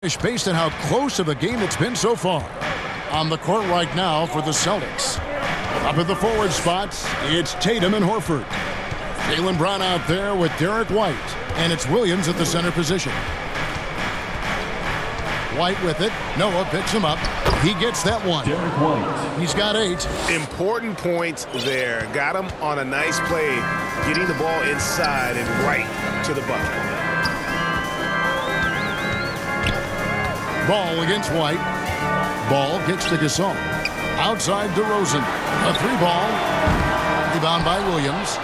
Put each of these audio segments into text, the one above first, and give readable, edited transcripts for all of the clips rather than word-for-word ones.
Based on how close of a game it's been so far. On the court right now for the Celtics. Up at the forward spots, it's Tatum and Horford. Jaylen Brown out there with Derek White. And it's Williams at the center position. White with it. Noah picks him up. He gets that one. Derek White. He's got 8. Important points there. Got him on a nice play, getting the ball inside and right to the bucket. Ball against White. Ball gets to Gasol. Outside DeRozan. A 3-ball. Rebound by Williams.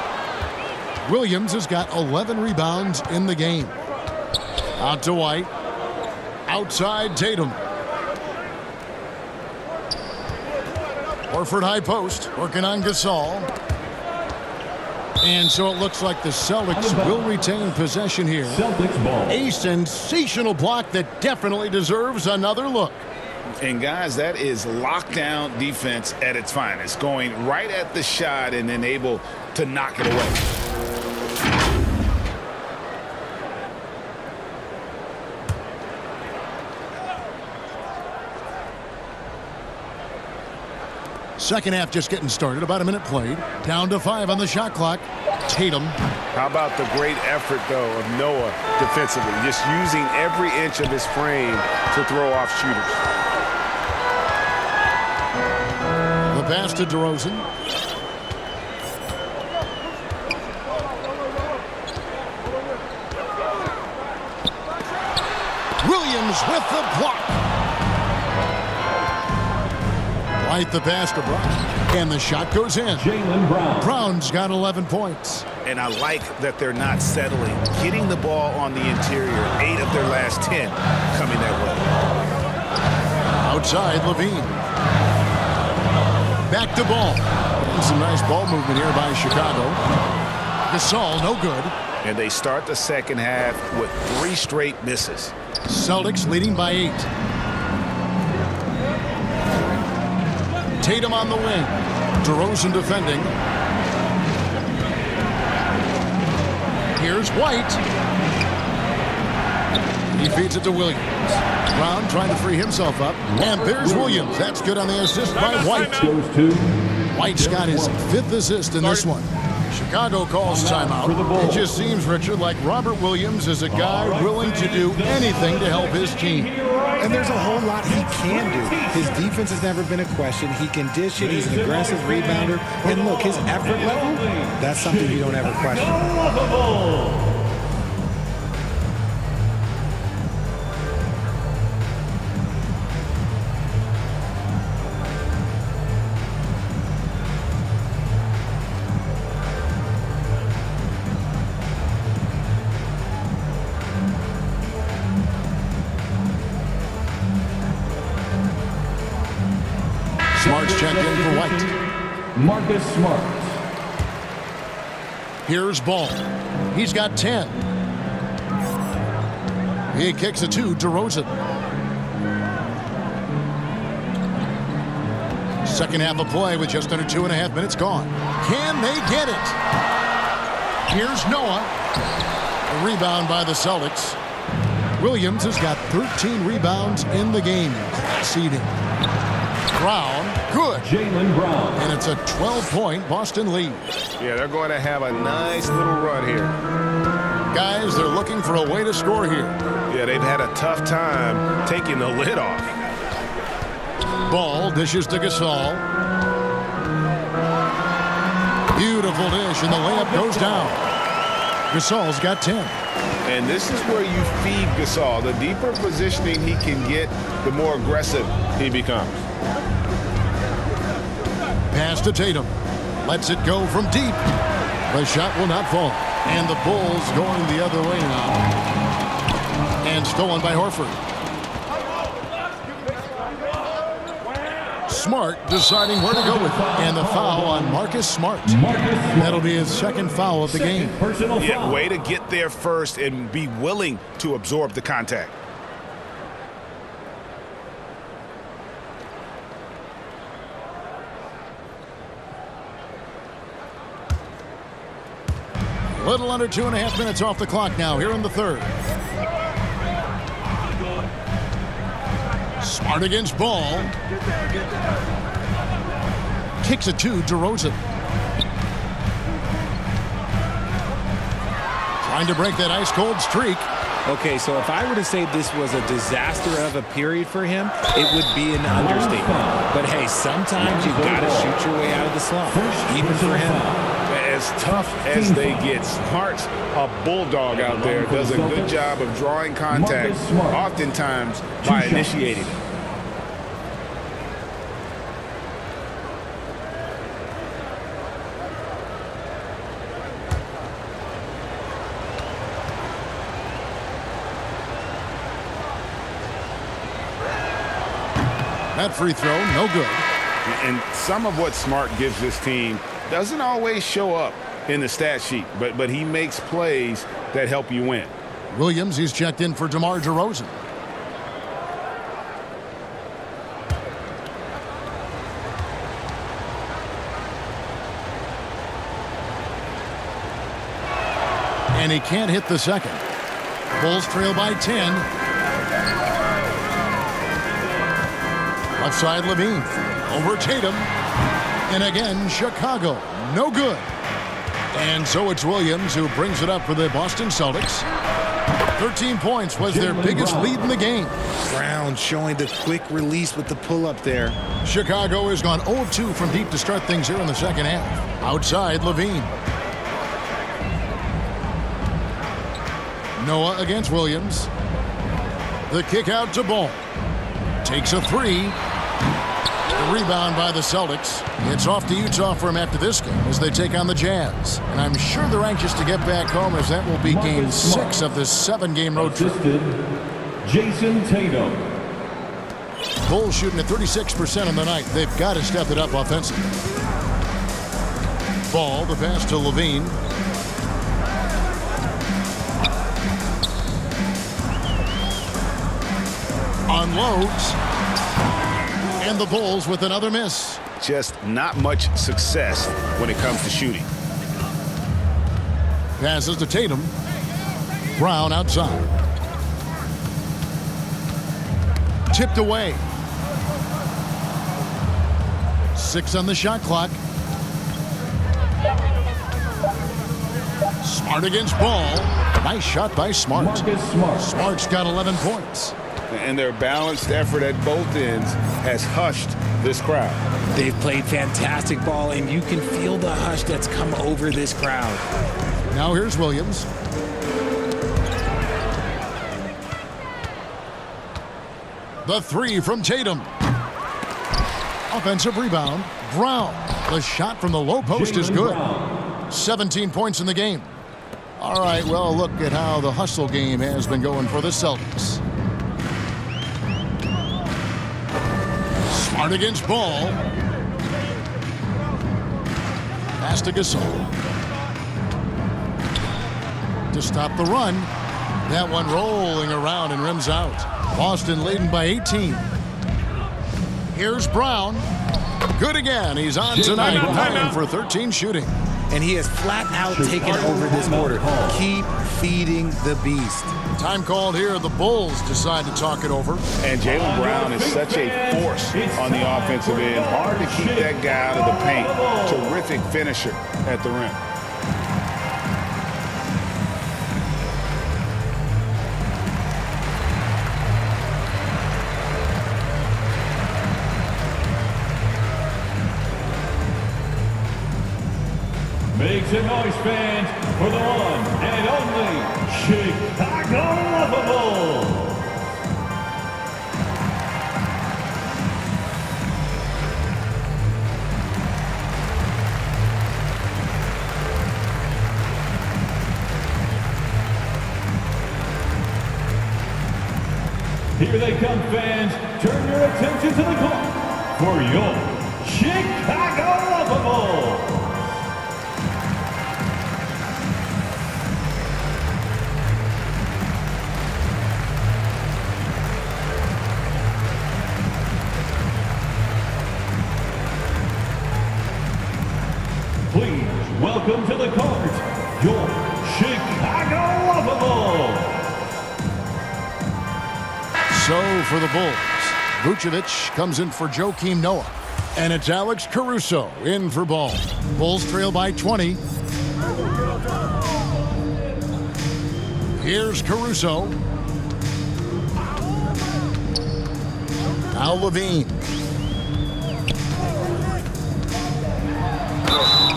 Williams has got 11 rebounds in the game. Out to White. Outside Tatum. Horford high post. Working on Gasol. And so it looks like the Celtics will retain possession here. Celtics ball. A sensational block that definitely deserves another look. And guys, that is lockdown defense at its finest. Going right at the shot and then able to knock it away. Second half just getting started. About a minute played. Down to 5 on the shot clock. Tatum. How about the great effort, though, of Noah defensively? Just using every inch of his frame to throw off shooters. The pass to DeRozan. Williams with the block. Right the pass to Brown. And the shot goes in. Jaylen Brown. Brown's got 11 points. And I like that they're not settling. Getting the ball on the interior. 8 of their last 10 coming that way. Outside Levine. Back to ball. And some nice ball movement here by Chicago. Gasol, no good. And they start the second half with 3 straight misses. Celtics leading by 8. Tatum on the wing. DeRozan defending. Here's White. He feeds it to Williams. Brown trying to free himself up. And there's Williams. That's good on the assist by White. Goes to White's got his 5th assist in this one. Chicago calls timeout. It just seems, Richard, like Robert Williams is a guy willing to do anything to help his team. And there's a whole lot he can do. His defense has never been a question. He can dish it. He's an aggressive rebounder. And look, his effort level, that's something you don't ever question. Smart's checked in for White. Marcus Smart. Here's Ball. He's got 10. He kicks it to DeRozan. Second half of play with just under 2.5 minutes gone. Can they get it? Here's Noah. A rebound by the Celtics. Williams has got 13 rebounds in the game. Seeding. Brown, good. Jaylen Brown. And it's a 12-point Boston lead. Yeah, they're going to have a nice little run here. Guys, they're looking for a way to score here. Yeah, they've had a tough time taking the lid off. Ball dishes to Gasol. Beautiful dish, and the layup goes down. Gasol's got 10. And this is where you feed Gasol. The deeper positioning he can get, the more aggressive he becomes. Pass to Tatum. Lets it go from deep. The shot will not fall. And the Bulls going the other way now. And stolen by Horford. Smart deciding where to go with it. And the foul on Marcus Smart. That'll be his second foul of the game. Personal Yeah, foul. way to get there first and be willing to absorb the contact. Little under 2.5 minutes off the clock now here in the third. Smart against Ball. Kicks it to DeRozan. Trying to break that ice-cold streak. Okay, so if I were to say this was a disaster of a period for him, it would be an understatement. But hey, sometimes you've got to shoot your way out of the slump, even for him. As tough as they get, Smart's a bulldog out there. Does a good job of drawing contact, oftentimes by initiating it. That free throw, no good. And some of what Smart gives this team doesn't always show up in the stat sheet, but he makes plays that help you win. Williams, he's checked in for DeMar DeRozan. And he can't hit the second. Bulls trail by 10. Left side, Levine. Over Tatum. And again, Chicago. No good. And so it's Williams who brings it up for the Boston Celtics. 13 points was their biggest lead in the game. Brown showing the quick release with the pull-up there. Chicago has gone 0-2 from deep to start things here in the second half. Outside, Levine. Noah against Williams. The kick out to Ball. Takes a three. The rebound by the Celtics. It's off to Utah for him after this game as they take on the Jazz. And I'm sure they're anxious to get back home as that will be game 6 of this 7-game road trip. Jason Tatum. Bulls shooting at 36% on the night. They've got to step it up offensively. Ball, the pass to Levine. Unloads. And the Bulls with another miss. Just not much success when it comes to shooting. Passes to Tatum. Brown outside. Tipped away. 6 on the shot clock. Smart against Ball. Nice shot by Smart. Smart's got 11 points. And their balanced effort at both ends has hushed this crowd. They've played fantastic ball, and you can feel the hush that's come over this crowd. Now here's Williams. The three from Tatum. Offensive rebound. Brown. The shot from the low post is good. 17 points in the game. All right, well, look at how the hustle game has been going for the Celtics. Smart against Ball. Pass to Gasol. To stop the run. That one rolling around and rims out. Boston leading by 18. Here's Brown. Good again. He's on tonight. 9 for 13 shooting. And he has flat out taken over this quarter. Keep feeding the beast. Time called here. The Bulls decide to talk it over. And Jaylen Brown is such a force on the offensive end. Hard to keep that guy out of the paint. Terrific finisher at the rim. Make some noise, fans, for the one and only Chicago Bulls. Here they come, fans. Turn your attention to the clock for your Chicago Bulls. Please welcome to the court, your Chicago Bulls. So for the Bulls, Vucevic comes in for Joakim Noah. And it's Alex Caruso in for ball. Bulls trail by 20. Here's Caruso. Now Levine.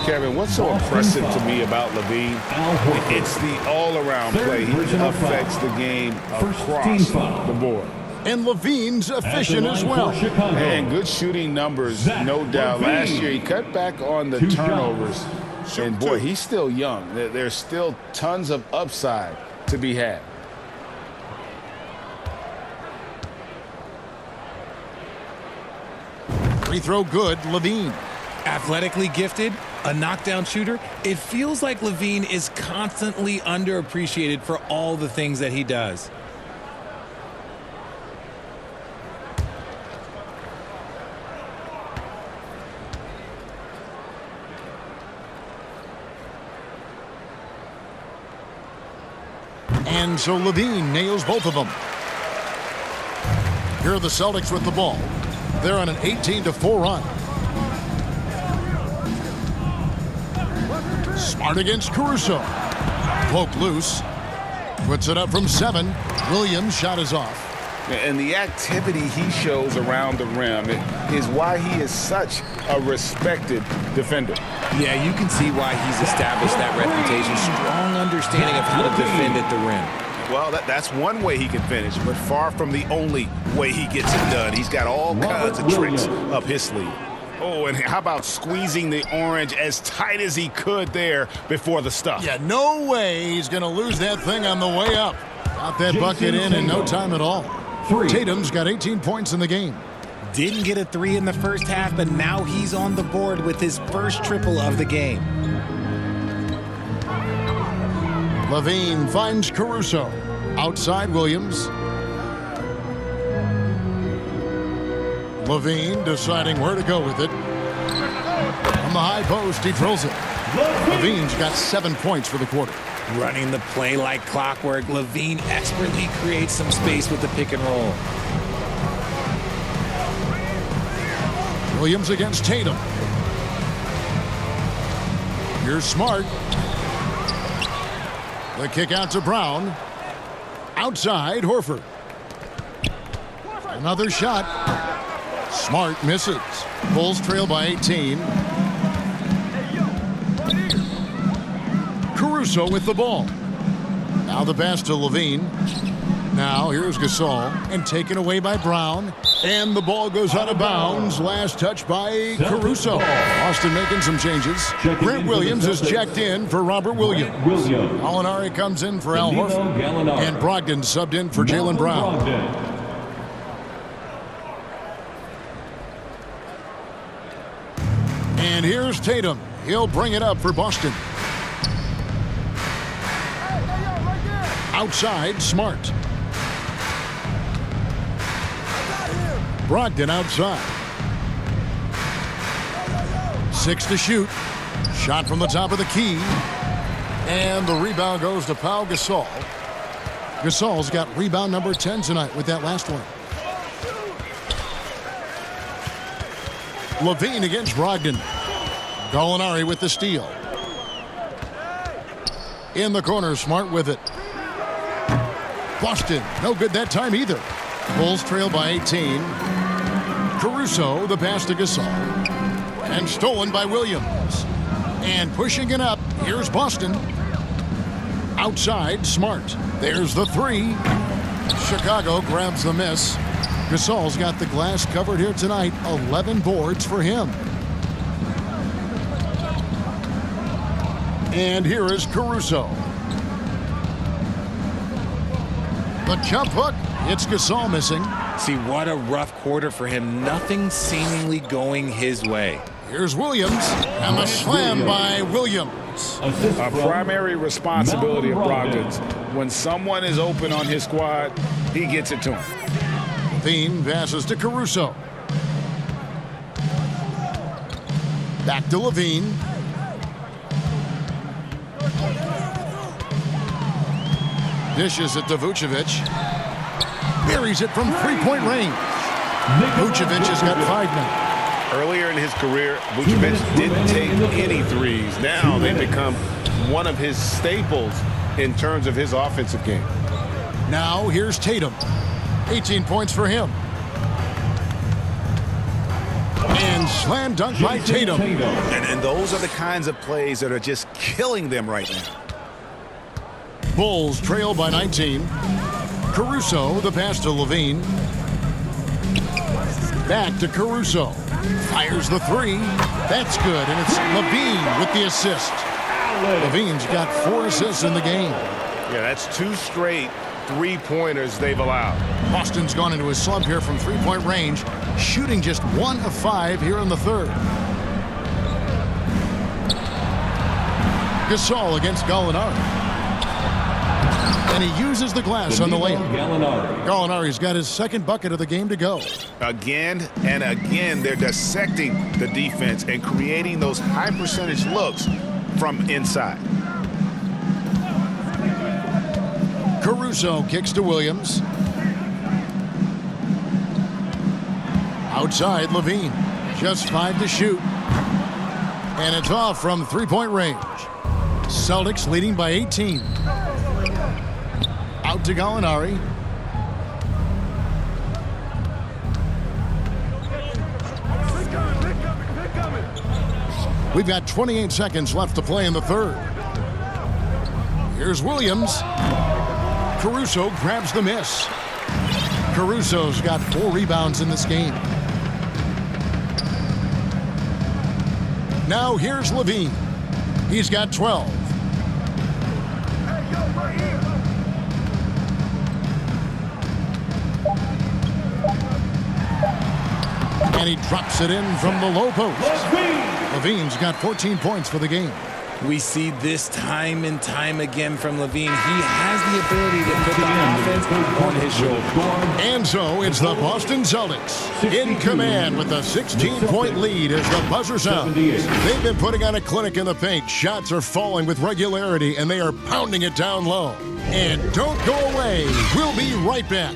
Kevin, what's so impressive to me about Levine? It's the all-around play. He affects the game across the board. And Levine's efficient as well. And good shooting numbers, no doubt. Last year, he cut back on the turnovers. And, boy, he's still young. There's still tons of upside to be had. Free throw good, Levine. Athletically gifted, a knockdown shooter. It feels like Levine is constantly underappreciated for all the things that he does. And so Levine nails both of them. Here are the Celtics with the ball. They're on an 18-4 run. Smart against Caruso. Poke loose. Puts it up from 7. Williams' shot is off. And the activity he shows around the rim is why he is such a respected defender. Yeah, you can see why he's established that reputation. Strong understanding of how to defend at the rim. Well, that's one way he can finish, but far from the only way he gets it done. He's got all kinds of tricks up his sleeve. Oh, and how about squeezing the orange as tight as he could there before the stuff? Yeah, no way he's going to lose that thing on the way up. Got that bucket in no time at all. Tatum's got 18 points in the game. Didn't get a 3 in the first half, but now he's on the board with his first triple of the game. Levine finds Caruso. Outside Williams. Levine deciding where to go with it. On the high post, he drills it. Levine's got 7 points for the quarter. Running the play like clockwork, Levine expertly creates some space with the pick and roll. Williams against Tatum. Here's Smart. The kick out to Brown. Outside, Horford. Another shot. Smart misses. Bulls trail by 18. Caruso with the ball. Now the pass to Levine. Now here's Gasol and taken away by Brown. And the ball goes out of bounds. Last touch by Caruso. Austin making some changes. Grant Williams is checked in for Robert Williams. Gallinari comes in for Al Horford. And Brogdon subbed in for Jaylen Brown. And here's Tatum. He'll bring it up for Boston. Outside, Smart. Brogdon outside. 6 to shoot. Shot from the top of the key. And the rebound goes to Pau Gasol. Gasol's got rebound number 10 tonight with that last one. Levine against Brogdon. Gallinari with the steal. In the corner, Smart with it. Boston, no good that time either. Bulls trail by 18. Caruso, the pass to Gasol. And stolen by Williams. And pushing it up, here's Boston. Outside, Smart. There's the 3. Chicago grabs the miss. Gasol's got the glass covered here tonight. 11 boards for him. And here is Caruso. The jump hook. It's Gasol missing. See, what a rough quarter for him. Nothing seemingly going his way. Here's Williams. And the slam by Williams. A primary responsibility of Brogdon's. When someone is open on his squad, he gets it to him. Levine passes to Caruso. Back to Levine. Dishes it to Vucevic. Buries it from 3-point range. Vucevic has got 5 now. Earlier in his career, Vucevic didn't take any threes. Now they become one of his staples in terms of his offensive game. Now here's Tatum. 18 points for him. And slam dunk by Tatum. And those are the kinds of plays that are just killing them right now. Bulls trail by 19. Caruso, the pass to Levine. Back to Caruso. Fires the 3. That's good, and it's Levine with the assist. Levine's got 4 assists in the game. Yeah, that's 2 straight three-pointers they've allowed. Boston's gone into a slump here from three-point range, shooting just 1 of 5 here in the third. Gasol against Gallinari. And he uses the glass on the layup. Gallinari's got his second bucket of the game to go. Again and again, they're dissecting the defense and creating those high-percentage looks from inside. Caruso kicks to Williams. Outside, Levine. Just 5 to shoot. And it's off from three-point range. Celtics leading by 18. Out to Gallinari. We've got 28 seconds left to play in the third. Here's Williams. Caruso grabs the miss. Caruso's got 4 rebounds in this game. Now here's Levine. He's got 12. And he drops it in from the low post. Levine's got 14 points for the game. We see this time and time again from Levine. He has the ability to put the offense on his shoulder. And so it's the Boston Celtics in command with a 16-point lead as the buzzer sounds. They've been putting on a clinic in the paint. Shots are falling with regularity, and they are pounding it down low. And don't go away. We'll be right back.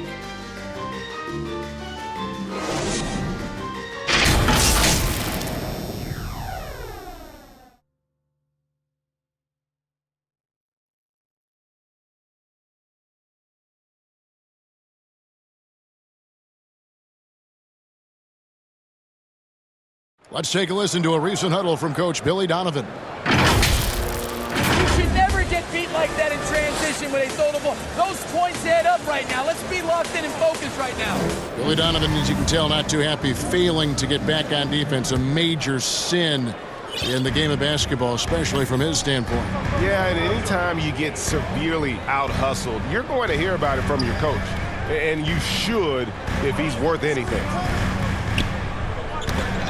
Let's take a listen to a recent huddle from Coach Billy Donovan. You should never get beat like that in transition when they throw the ball. Those points add up right now. Let's be locked in and focused right now. Billy Donovan, as you can tell, not too happy, failing to get back on defense. A major sin in the game of basketball, especially from his standpoint. Yeah, and anytime you get severely out-hustled, you're going to hear about it from your coach. And you should if he's worth anything.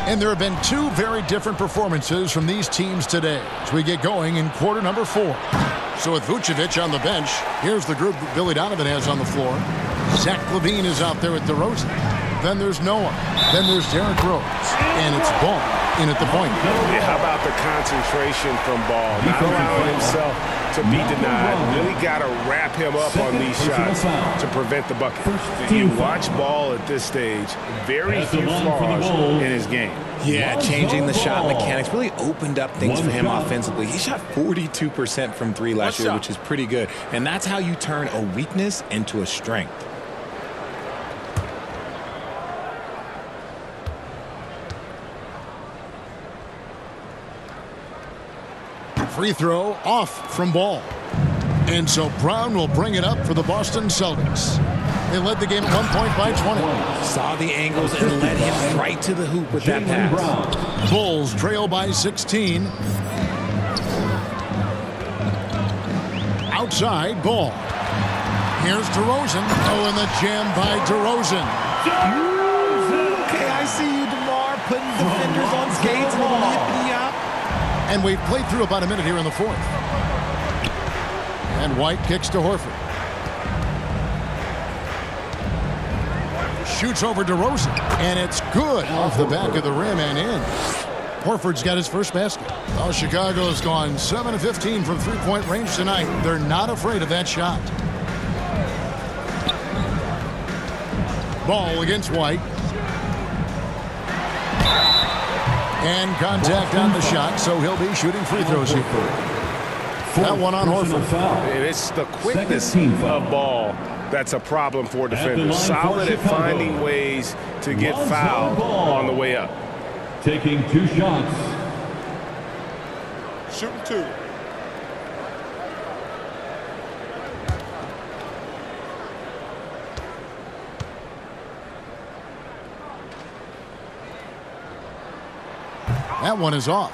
And there have been 2 very different performances from these teams today as we get going in quarter number 4. So with Vucevic on the bench, here's the group Billy Donovan has on the floor. Zach LaVine is out there with DeRozan. Then there's Noah. Then there's Derrick Rose. And it's Ball in at the point. Yeah, how about the concentration from Ball? Not allowing himself to be denied. Really got to wrap him up on these shots to prevent the bucket. You watch Ball at this stage, very few flaws in his game. Yeah, changing the shot mechanics really opened up things for him offensively. He shot 42% from 3 last year, which is pretty good. And that's how you turn a weakness into a strength. Free throw off from Ball. And so Brown will bring it up for the Boston Celtics. They led the game at 1 point by 20. Saw the angles and led him right to the hoop with that pass. Bulls trail by 16. Outside, Ball. Here's DeRozan. Oh, and the jam by DeRozan. Okay, I see you, DeMar, putting defenders on skates and lifting you up. And we've played through about a minute here in the fourth. And White kicks to Horford. Shoots over DeRozan. And it's good off the back of the rim and in. Horford's got his first basket. Well, Chicago's gone 7 of 15 from three-point range tonight. They're not afraid of that shot. Ball against White. And contact on the shot, so he'll be shooting free throws here. That one on Horford. It's the quickness of ball that's a problem for defenders. Solid at finding ways to get fouled on the way up. Taking 2 shots. Shooting 2. That one is off.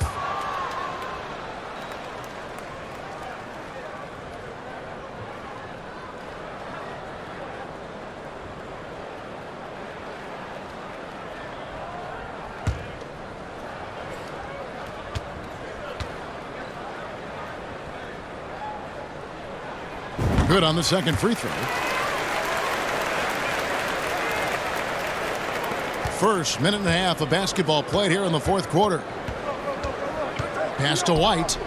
Good on the second free throw. First minute and a half of basketball played here in the fourth quarter. Pass to White.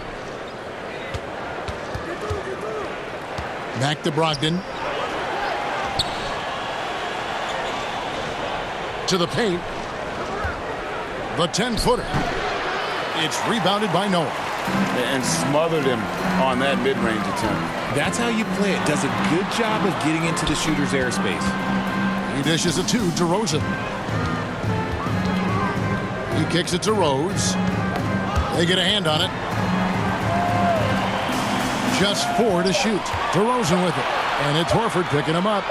Back to Brogdon. To the paint. The 10-footer. It's rebounded by Noah. And smothered him on that mid-range attempt. That's how you play it. Does a good job of getting into the shooter's airspace. He dishes it to DeRozan. He kicks it to Rose. They get a hand on it. Just 4 to shoot. DeRozan with it. And it's Horford picking him up.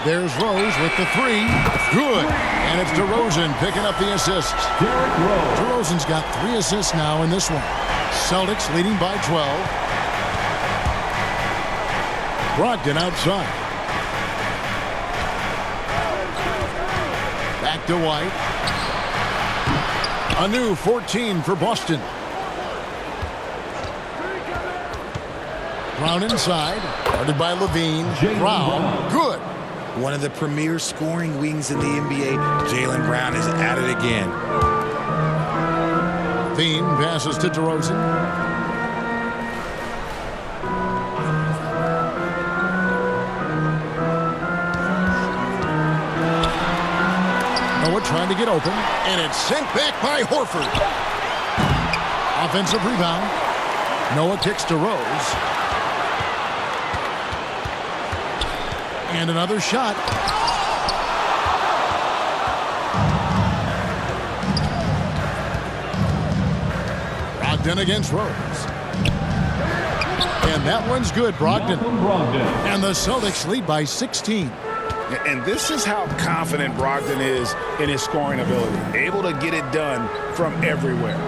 There's Rose with the 3. Good. And it's DeRozan picking up the assist. DeRozan's got 3 assists now in this one. Celtics leading by 12. Brogdon outside. Back to White. A new 14 for Boston. Brown inside. Guarded by Levine. Brown. Good. One of the premier scoring wings in the NBA, Jaylen Brown, is at it again. Levine passes to DeRozan. Noah trying to get open, and it's sent back by Horford. Offensive rebound. Noah kicks to Rose. And another shot. Brogdon against Rose. And that one's good, Brogdon. And the Celtics lead by 16. And this is how confident Brogdon is in his scoring ability. Able to get it done from everywhere.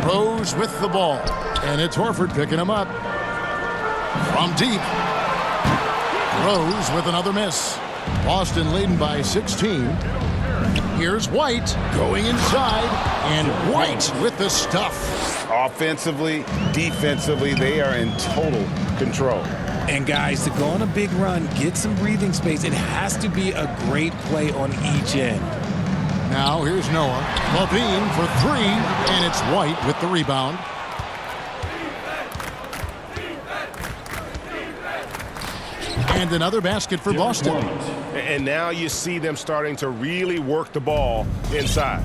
Rose with the ball. And it's Horford picking him up. From deep. Rose with another miss. Boston leading by 16. Here's White going inside. And White with the stuff. Offensively, defensively, they are in total control. And guys, to go on a big run, get some breathing space, it has to be a great play on each end. Now here's Noah. Levine for 3. And it's White with the rebound. And another basket for Boston. And now you see them starting to really work the ball inside.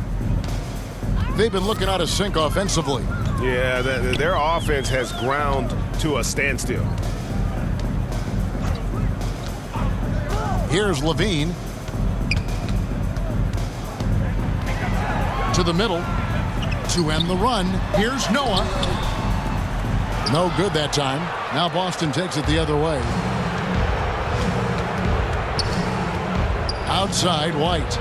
They've been looking out of sync offensively. Yeah, their offense has ground to a standstill. Here's Levine. To the middle. To end the run. Here's Noah. No good that time. Now Boston takes it the other way. Outside, White.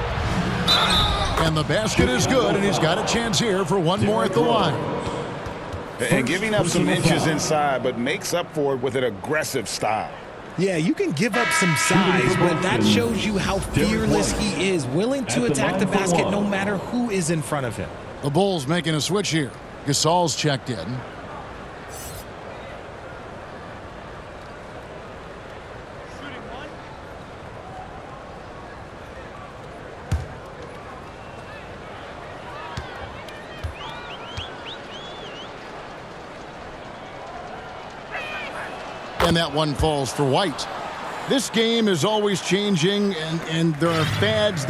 And the basket is good, and he's got a chance here for one more at the line. And giving up some inches inside, but makes up for it with an aggressive style. Yeah, you can give up some size, but that shows you how fearless he is, willing to attack the basket no matter who is in front of him. The Bulls making a switch here. Gasol's checked in. And that one falls for White. This game is always changing, and there are fads.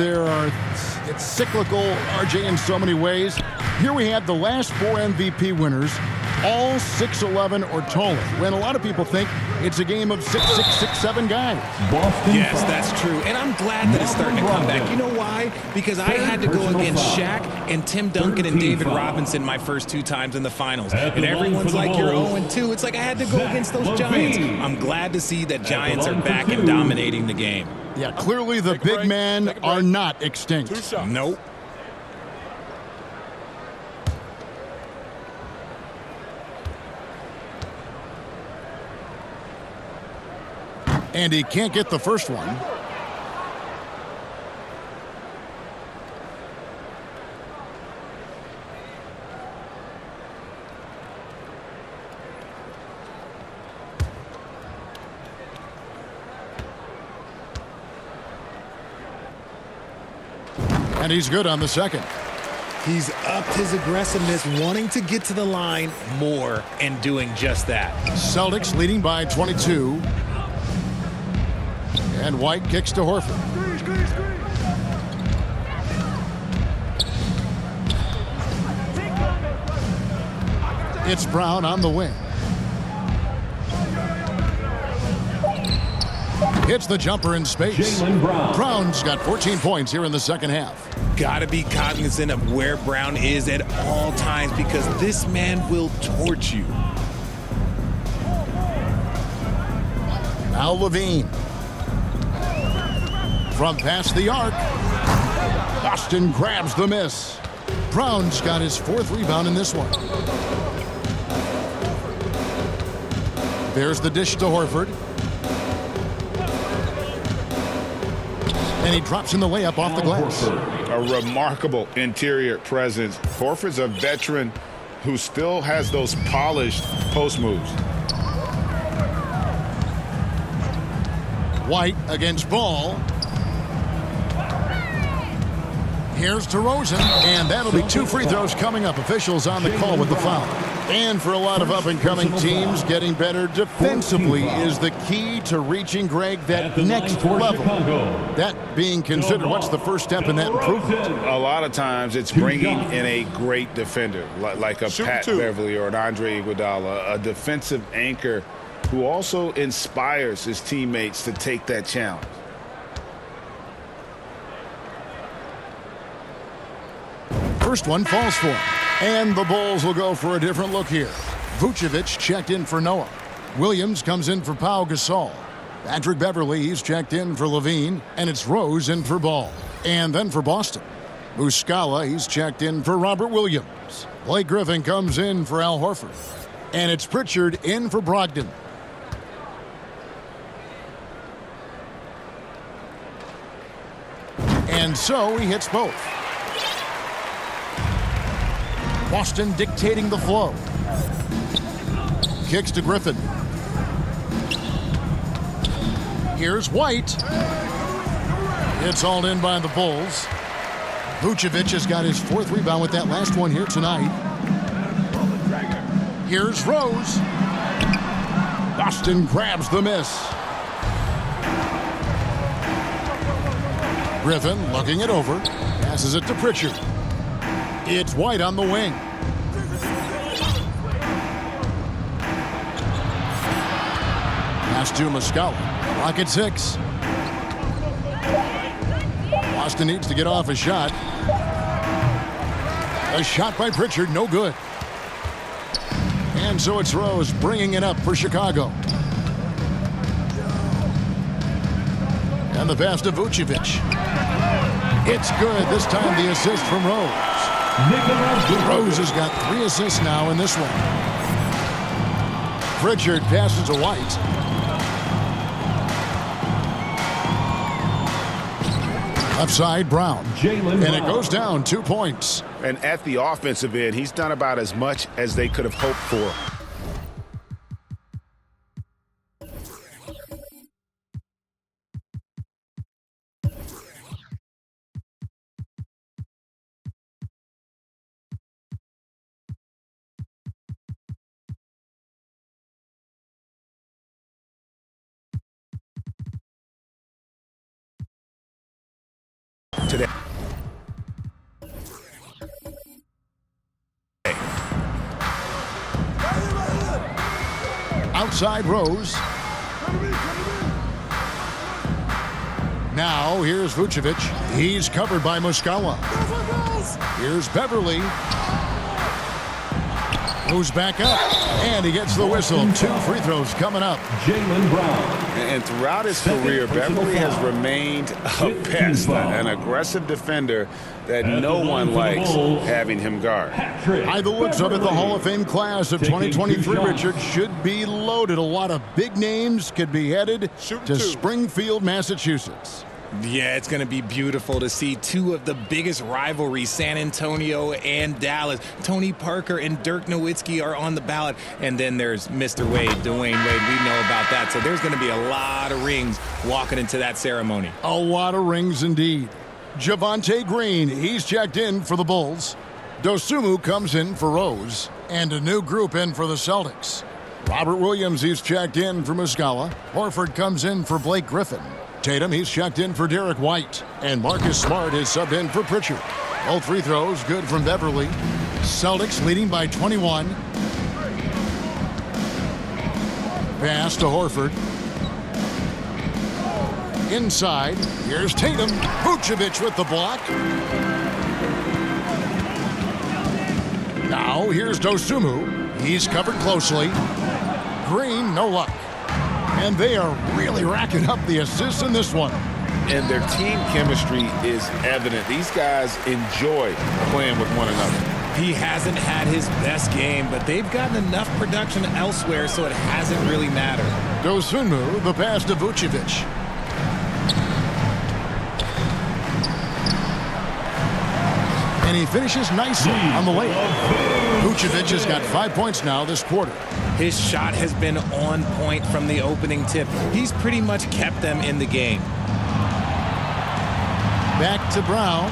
It's cyclical, RJ, in so many ways. Here we have the last 4 MVP winners, all 6'11" or taller. When a lot of people think it's a game of 6'6", 6'7" guys. Yes, that's true. And I'm glad that it's starting to come back. You know why? Because I had to go against Shaq and Tim Duncan and David Robinson my first 2 times in the finals. And everyone's like, you're 0-2. It's like I had to go against those Giants. I'm glad to see that Giants are back and dominating the game. Yeah, clearly the big men are not extinct. Nope. And he can't get the first one. And he's good on the second. He's upped his aggressiveness, wanting to get to the line more and doing just that. Celtics leading by 22. And White kicks to Horford. It's Brown on the wing. Hits the jumper in space. Brown's got 14 points here in the second half. Got to be cognizant of where Brown is at all times because this man will torch you. Now Levine. From past the arc. Boston grabs the miss. Brown's got his 4th rebound in this one. There's the dish to Horford. And he drops in the layup off the glass. A remarkable interior presence. Horford's a veteran who still has those polished post moves. White against Ball. Here's DeRozan, and that'll be 2 free throws coming up. Officials on the call with the foul. And for a lot of up-and-coming teams, getting better defensively is the key to reaching, Greg, that next level. That being considered, what's the first step in that improvement? A lot of times it's bringing in a great defender, like a Pat Beverly or an Andre Iguodala, a defensive anchor who also inspires his teammates to take that challenge. First one falls for him. And the Bulls will go for a different look here. Vucevic checked in for Noah. Williams comes in for Pau Gasol. Patrick Beverly, he's checked in for Levine. And it's Rose in for Ball. And then for Boston, Muscala, he's checked in for Robert Williams. Blake Griffin comes in for Al Horford. And it's Pritchard in for Brogdon. And so he hits both. Boston dictating the flow. Kicks to Griffin. Here's White. It's all in by the Bulls. Vucevic has got his 4th rebound with that last one here tonight. Here's Rose. Boston grabs the miss. Griffin looking it over. Passes it to Pritchard. It's White on the wing. Pass to Muscala. Clock at 6. Boston needs to get off a shot. A shot by Pritchard, no good. And so it's Rose bringing it up for Chicago. And the pass to Vucevic. It's good. This time the assist from Rose. Rose has got 3 assists now in this one. Pritchard passes to White. Left side, Brown. And it goes down 2 points. And at the offensive end, he's done about as much as they could have hoped for. today. Outside Rose. Now here's Vucevic. He's covered by Muscala. Here's Beverly. Moves back up, and he gets the whistle. 2 free throws coming up. Jaylen Brown. And throughout his career, Beverly has remained a pest, an aggressive defender that no one likes having him guard. By the looks of it, the Hall of Fame class of 2023, Richard, should be loaded. A lot of big names could be headed to Springfield, Massachusetts. Yeah, it's going to be beautiful to see 2 of the biggest rivalries, San Antonio and Dallas. Tony Parker and Dirk Nowitzki are on the ballot. And then there's Mr. Wade, Dwayne Wade. We know about that. So there's going to be a lot of rings walking into that ceremony. A lot of rings indeed. Javonte Green, he's checked in for the Bulls. Dosunmu comes in for Rose. And a new group in for the Celtics. Robert Williams, he's checked in for Muscala. Horford comes in for Blake Griffin. Tatum, he's checked in for Derek White. And Marcus Smart is subbed in for Pritchard. Both free throws good from Beverly. Celtics leading by 21. Pass to Horford. Inside, here's Tatum. Vucevic with the block. Now here's Dosunmu. He's covered closely. Green, no luck. And they are really racking up the assists in this one. And their team chemistry is evident. These guys enjoy playing with one another. He hasn't had his best game, but they've gotten enough production elsewhere, so it hasn't really mattered. Dosunmu, the pass to Vucevic. And he finishes nicely on the layup. Vucevic has got 5 points now this quarter. His shot has been on point from the opening tip. He's pretty much kept them in the game. Back to Brown.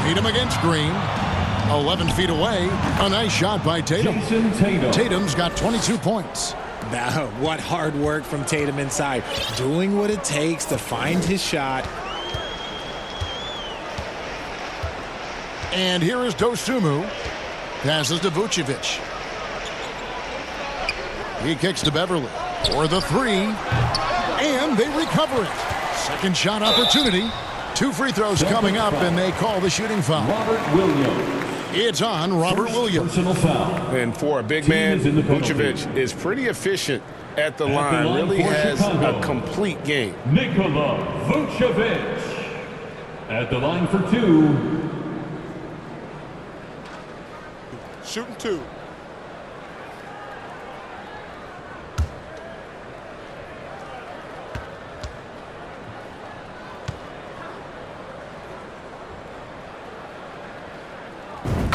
Tatum against Green. 11 feet away. A nice shot by Tatum. Jason Tatum. Tatum's got 22 points. Now, what hard work from Tatum inside. Doing what it takes to find his shot. And here is Dosunmu. Passes to Vucevic. He kicks to Beverly for the 3. And they recover it. Second shot opportunity. 2 free throws coming up, and they call the shooting foul. Robert Williams. It's on Robert Williams. Personal foul. And for a big man, Team is in the penalty. Vucevic is pretty efficient at the line. Really for has Chicago. a complete game. Nikola Vucevic. At the line for 2. Shooting 2.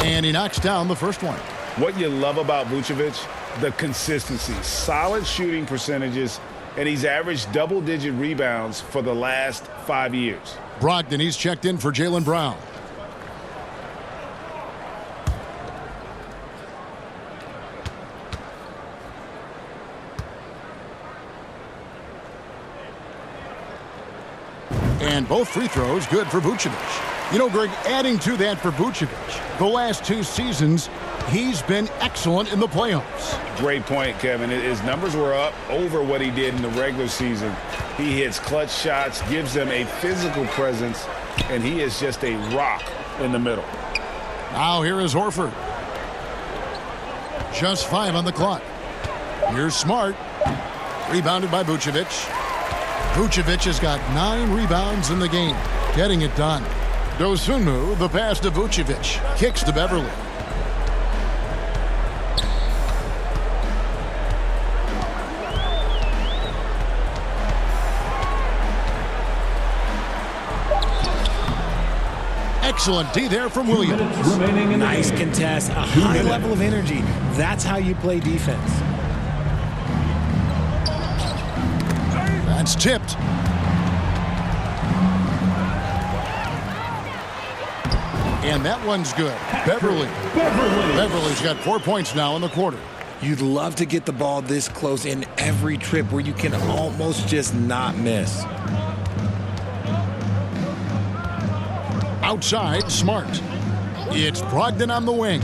And he knocks down the first one. What you love about Vucevic, the consistency, solid shooting percentages, and he's averaged double-digit rebounds for the last 5 years. Brogdon, he's checked in for Jaylen Brown. And both free throws good for Vucevic. You know, Greg, adding to that for Vucevic, the last 2 seasons, he's been excellent in the playoffs. Great point, Kevin. His numbers were up over what he did in the regular season. He hits clutch shots, gives them a physical presence, and he is just a rock in the middle. Now here is Horford. Just 5 on the clock. Here's Smart. Rebounded by Vucevic. Vucevic has got 9 rebounds in the game, getting it done. Dosunmu, the pass to Vucevic. Kicks to Beverly. Excellent D there from Williams. Remaining in the Nice game. contest, a 2 high minutes. level of energy. That's how you play defense. That's tipped. And that one's good. Beverly's got 4 points now in the quarter. You'd love to get the ball this close in every trip where you can almost just not miss. Outside, Smart. It's Brogdon on the wing.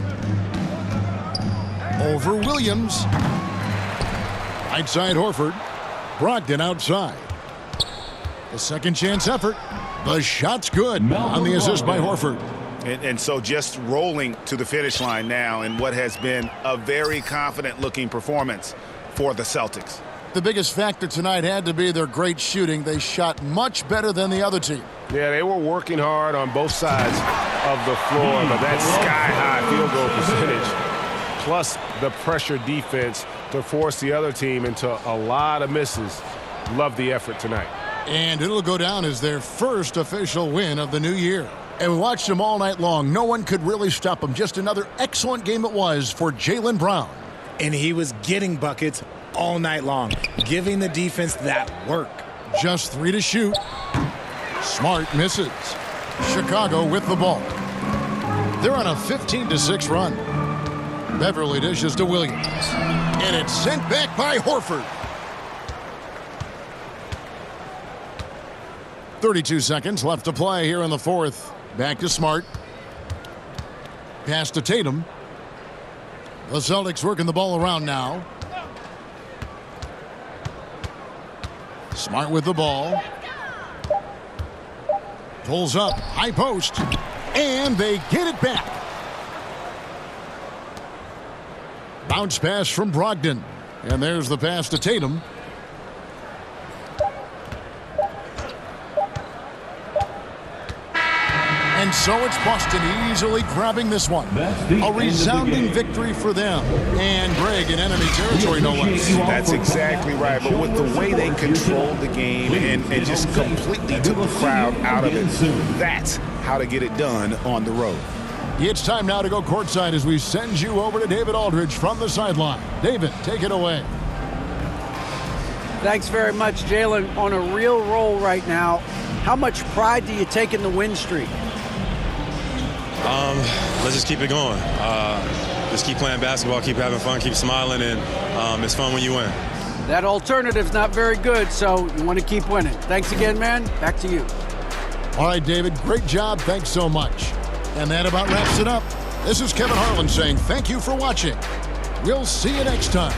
Over Williams. Right side, Horford. Brogdon outside. The second chance effort. The shot's good on the assist by Horford. And so just rolling to the finish line now in what has been a very confident-looking performance for the Celtics. The biggest factor tonight had to be their great shooting. They shot much better than the other team. Yeah, they were working hard on both sides of the floor, but that sky-high field goal percentage, plus the pressure defense to force the other team into a lot of misses. Love the effort tonight. And it'll go down as their first official win of the new year. And we watched them all night long. No one could really stop them. Just another excellent game it was for Jaylen Brown. And he was getting buckets all night long, giving the defense that work. Just 3 to shoot. Smart misses. Chicago with the ball. They're on a 15-6 run. Beverly dishes to Williams. And it's sent back by Horford. 32 seconds left to play here in the fourth. Back to Smart. Pass to Tatum. The Celtics working the ball around now. Smart with the ball. Pulls up. High post. And they get it back. Bounce pass from Brogdon. And there's the pass to Tatum. And so it's Boston easily grabbing this one. A resounding victory for them. And Greg in enemy territory, no less. That's exactly right. But with the way they controlled the game and just completely took the crowd out of it, that's how to get it done on the road. It's time now to go courtside as we send you over to David Aldridge from the sideline. David, take it away. Thanks very much, Jaylen. On a real roll right now. How much pride do you take in the win streak? Let's just keep it going. Just keep playing basketball, keep having fun, keep smiling, and it's fun when you win. That alternative's not very good, so you want to keep winning. Thanks again, man. Back to you. All right, David, great job. Thanks so much. And that about wraps it up. This is Kevin Harlan saying thank you for watching. We'll see you next time.